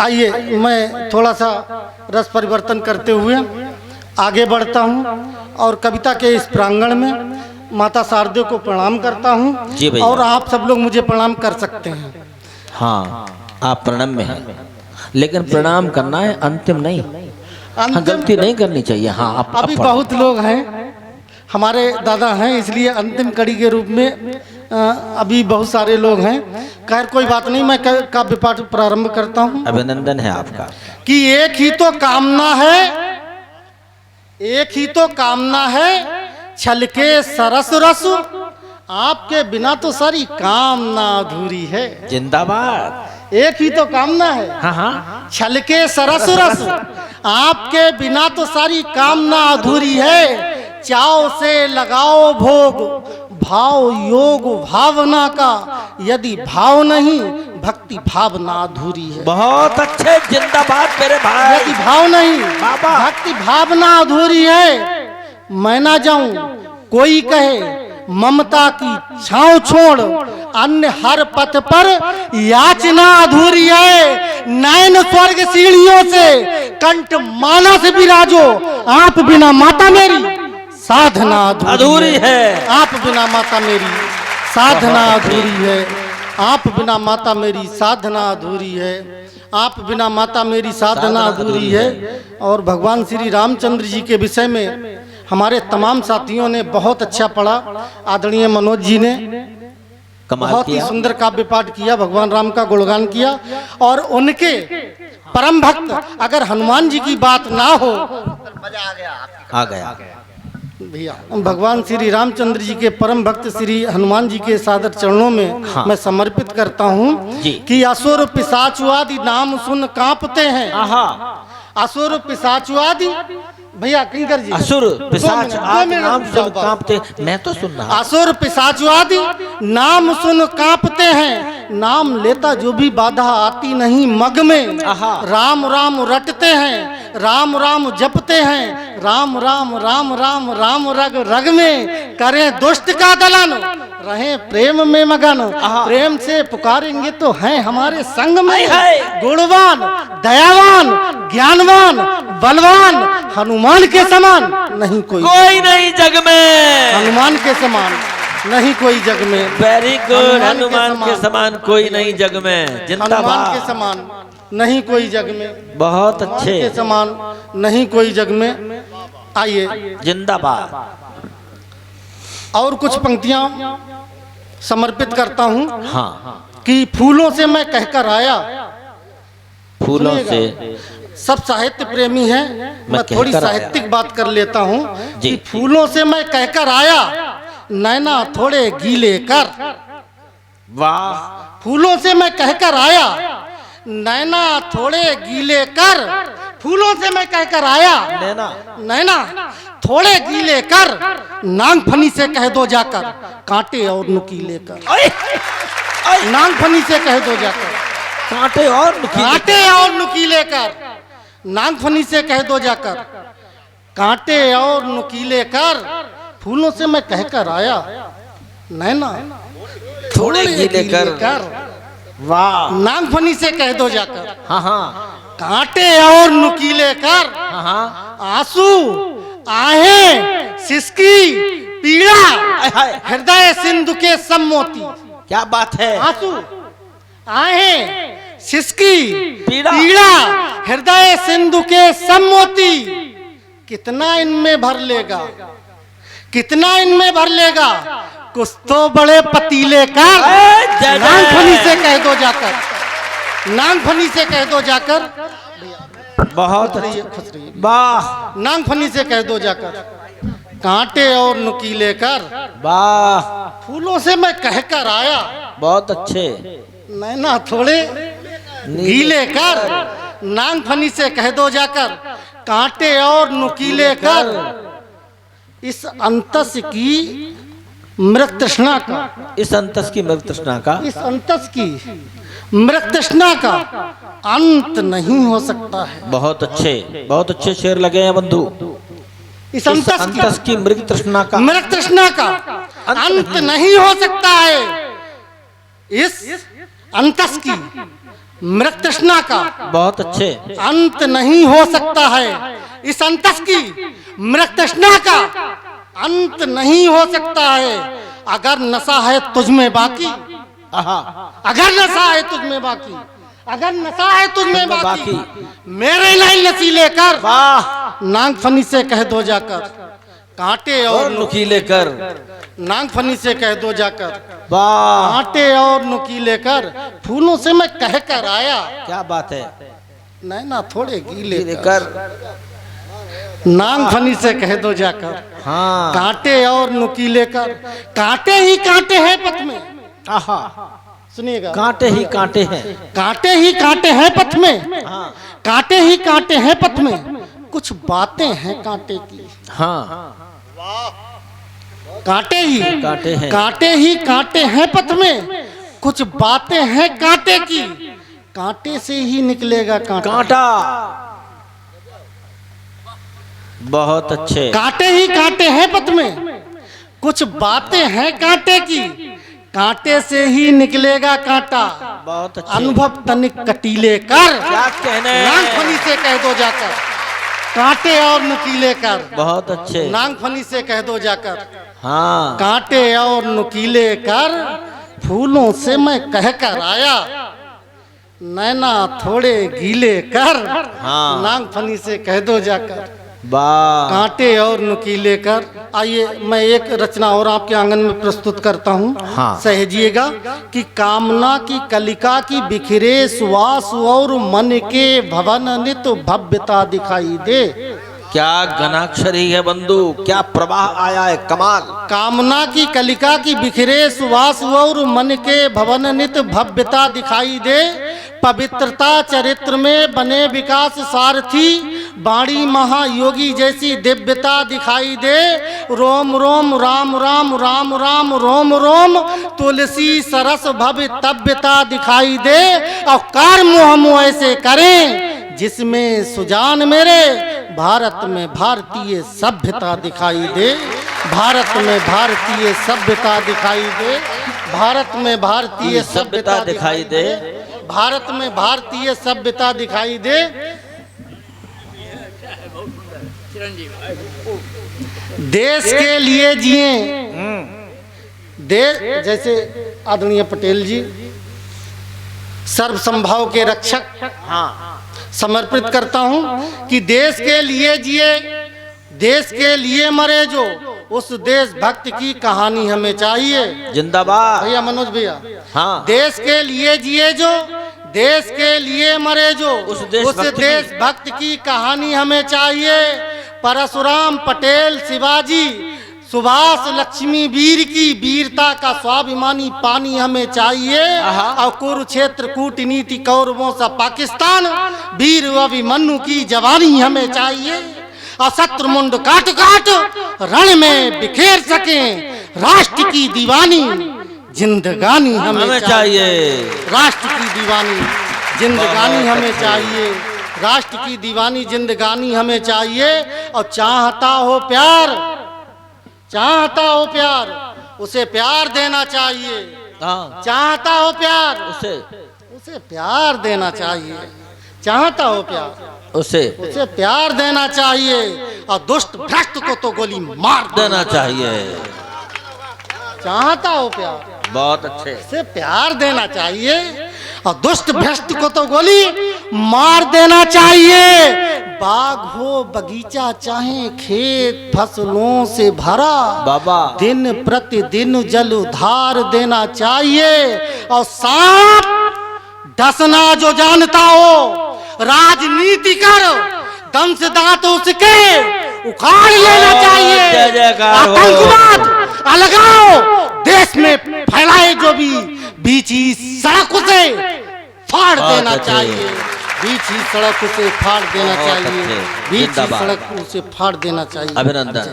आइए मैं थोड़ा सा रस परिवर्तन करते हुए आगे बढ़ता हूँ और कविता के इस प्रांगण में माता शारदे को प्रणाम करता हूँ और आप सब लोग मुझे प्रणाम कर सकते हैं। हाँ, आप प्रणाम में हैं, लेकिन प्रणाम करना है, अंतिम नहीं। हाँ, गलती नहीं करनी चाहिए। हाँ, आप अभी बहुत लोग हैं, हमारे दादा हैं, इसलिए अंतिम कड़ी के रूप में अभी बहुत सारे लोग हैं। खैर कोई बात नहीं, मैं काव्य पाठ प्रारंभ करता हूँ। अभिनंदन है आपका। कि एक ही तो कामना है, एक ही तो कामना है, छलके सरस रस, आपके बिना तो सारी कामना अधूरी है। जिंदाबाद। एक ही तो कामना है, हाँ हाँ, छलके सरस रस, आपके बिना तो सारी कामना अधूरी है। चाव से लगाओ भोग, भाव योग भावना का, यदि भाव नहीं भक्ति भावना अधूरी है। बहुत अच्छे, जिंदाबाद मेरे भाई। यदि भाव नहीं भक्ति भावना अधूरी है। मैं ना जाऊं कोई कहे ममता की छांव छोड़, अन्य हर पथ पर याचना अधूरी है। नैन स्वर्ग सीढ़ियों से कंठ मानस विराजो, आप बिना माता मेरी साधना अधूरी है। आप बिना माता मेरी साधना अधूरी है। आप बिना माता मेरी साधना अधूरी है। आप बिना माता मेरी साधना अधूरी है। और भगवान श्री रामचंद्र जी के विषय में हमारे तमाम साथियों ने बहुत अच्छा पढ़ा। आदरणीय मनोज जी ने बहुत ही सुंदर काव्य पाठ किया, भगवान राम का गुणगान किया। और उनके परम भक्त अगर हनुमान जी की बात ना हो, मजा आ गया भैया। भगवान श्री रामचंद्र जी के परम भक्त श्री हनुमान जी के सादर चरणों में हाँ। मैं समर्पित करता हूँ कि असुर पिशाचुआदि नाम सुन कांपते हैं। असुर पिशाचुआदि भैया किंकर जी, असुर पिशाच नाम सुन कांपते, मैं तो सुन रहा। असुर पिशाचुआदि नाम सुन कांपते हैं, नाम लेता जो भी बाधा आती नहीं मग में। राम राम रटते हैं, राम राम जपते हैं, राम राम राम राम राम रग रग में। करें दुष्ट का दलन, रहें प्रेम में मगन, प्रेम से पुकारेंगे तो हैं हमारे संग में। गुणवान दयावान ज्ञानवान बलवान, हनुमान के समान नहीं कोई नहीं जग में। हनुमान के समान नहीं कोई जग में। Very good. हनुमान के समान कोई नहीं जग में। जिंदाबाद। हनुमान के समान नहीं कोई जग में। बहुत अच्छे। के समान नहीं कोई जग में। आइए जिंदाबाद। और कुछ पंक्तियां समर्पित करता हूं। हाँ, कि फूलों से मैं कहकर आया। फूलों से सब साहित्य प्रेमी हैं, मैं थोड़ी साहित्यिक बात कर लेता हूं कि फूलों से मैं कहकर आया, नैना थोड़े गीले कर। वाह। फूलों से मैं कहकर आया, नैना थोड़े गीले कर। फूलों से मैं कहकर आया, नैना थोड़े गीले कर। नागफनी से कह दो जाकर, कांटे और नुकीले कर। नागफनी से कह दो जाकर, कांटे और नुकीले कर। नागफनी से कह दो जाकर, कांटे और नुकीले कर। फूलों से मैं कहकर आया, नैना थोड़े गीले कर। वाह। नागफनी से कह दो जाकर, हाँ, कांटे और नुकीले कर। आंसू आहें सिसकी पीड़ा, हृदय सिंधु के सम्मोती। क्या बात है। आंसू आहें सिसकी पीड़ा, हृदय सिंधु के सम्मोती। कितना इनमें भर लेगा, कितना इनमें भर लेगा, कुछ तो बड़े पतीले का। नागफनी से कह दो जाकर, नागफनी से कह दो जाकर। बहुत वाह। नागफनी से कह दो जाकर, कांटे और नुकीले कर। वाह। फूलों से मैं कहकर आया, बहुत अच्छे। नैना थोड़े गीले कर। नागफनी से कह दो जाकर, कांटे और नुकीले कर। इस अंतस की मृत तृष्णा का, इस अंतस की मृत तृष्णा का, इस अंतस की मृत तृष्णा का अंत नहीं हो सकता है। बहुत अच्छे शेर लगे हैं बंधु। इस अंतस की मृत तृष्णा का, मृत तृष्णा का अंत नहीं हो सकता है इस अंतस की मृत तृष्णा का। बहुत अच्छे। अंत नहीं हो सकता है इस अंतस की मृत तृष्णा का। अंत नहीं हो सकता है अगर नशा है तुझ में बाकी। अगर नशा है तुझ में बाकी, अगर नशा है तुझ में बाकी, मेरे लाइन नसीले कर। वाह। नागफनी से कह दो जाकर कांटे और नुकीले कर। नागफनी से कह दो जाकर वाह। कांटे और नुकीले कर। फूलों से मैं कह कर आया। क्या बात है। नैना थोड़े गीले कर। नागफनी से कह दो जाकर हाँ। कांटे और नुकीले कर। कांटे ही कांटे हैं पथ में। आहा। सुनिएगा, कांटे ही कांटे हैं। कांटे ही कांटे हैं पथ में। हाँ। कांटे ही कांटे हैं पथ में, कुछ बातें हैं कांटे की। हाँ। कांटे ही कांटे हैं। कांटे ही कांटे हैं पथ में, कुछ बातें हैं कांटे की। कांटे से ही निकलेगा कांटा। बहुत अच्छे। कांटे ही कांटे हैं पथ में, कुछ बातें हैं कांटे की। कांटे से ही निकलेगा कांटा। बहुत अच्छे। अनुभव तनिक कटीले कर। क्या कहने। नागफनी से कह दो जाकर कांटे और नुकीले कर। बहुत अच्छे। नागफनी से कह दो जाकर हाँ। कांटे और नुकीले कर। फूलों से मैं कह कर आया, नैना थोड़े गीले कर। हाँ। नागफनी से कह दो जाकर वाह। कांटे और नुकीले कर। आइए मैं एक रचना और आपके आंगन में प्रस्तुत करता हूँ। हाँ। सहेजिएगा कि कामना की कलिका की बिखरे सुवास और मन के भवन नित भव्यता दिखाई दे। क्या घनाक्षरी है बंधु, क्या प्रवाह आया है, कमाल। कामना की कलिका की बिखरे सुवास और मन के भवन नित भव्यता दिखाई दे। पवित्रता चरित्र में बने विकास सारथी, बाणी महायोगी जैसी दिव्यता दिखाई दे। रोम रोम राम राम राम राम रोम रोम, तुलसी सरस भव्यता दिखाई दे। और कार मुँह ऐसे करें जिसमें सुजान मेरे भारत में भारतीय सभ्यता दिखाई दे। भारत में भारतीय सभ्यता दिखाई दे। भारत में भारतीय सभ्यता दिखाई दे। भारत में भारतीय सभ्यता दिखाई दे। देश के लिए जिए। देश जैसे आदरणीय पटेल जी सर्व संभाव के रक्षक। हाँ। समर्पित करता हूं कि देश के लिए जिए, देश के लिए मरे जो, उस देशभक्त की कहानी हमें चाहिए। जिंदाबाद भैया मनोज भैया। हाँ। देश के लिए जिए जो, देश के लिए मरे जो, उस देशभक्त की कहानी हमें चाहिए। परशुराम पटेल शिवाजी सुभाष लक्ष्मी वीर की वीरता का स्वाभिमानी पानी हमें चाहिए। और कुरुक्षेत्र कूटनीति कौरवों से पाकिस्तान वीर अभिमन्यु की जवानी हमें चाहिए। और शत्रुमुंड काट काट रण में बिखेर सके राष्ट्र की दीवानी जिंदगानी हमें चाहिए। राष्ट्र की दीवानी जिंदगानी हमें चाहिए। राष्ट्र की दीवानी जिंदगानी हमें चाहिए। और चाहता हो प्यार, चाहता हो प्यार, उसे प्यार देना चाहिए। चाहता हो प्यार, उसे प्यार देना चाहिए। चाहता हो प्यार, उसे प्यार देना चाहिए। और दुष्ट भ्रष्ट को तो गोली मार देना चाहिए। चाहता हो प्यार, बहुत अच्छे से प्यार देना चाहिए। और दुष्ट भ्रष्ट को तो गोली मार देना चाहिए। बाग हो बगीचा चाहे खेत फसलों से भरा, बाबा दिन प्रतिदिन जल उधार देना चाहिए। और सांप डसना जो जानता हो, राजनीति कर दम से दांत उसके उखाड़ लेना चाहिए। आतंकवाद अलगाओ देश में फैलाए जो भी बीची सड़क से फाड़ देना चाहिए। बीची सड़क से फाड़ देना चाहिए। बीची सड़क से फाड़ देना चाहिए। अभिनंदन।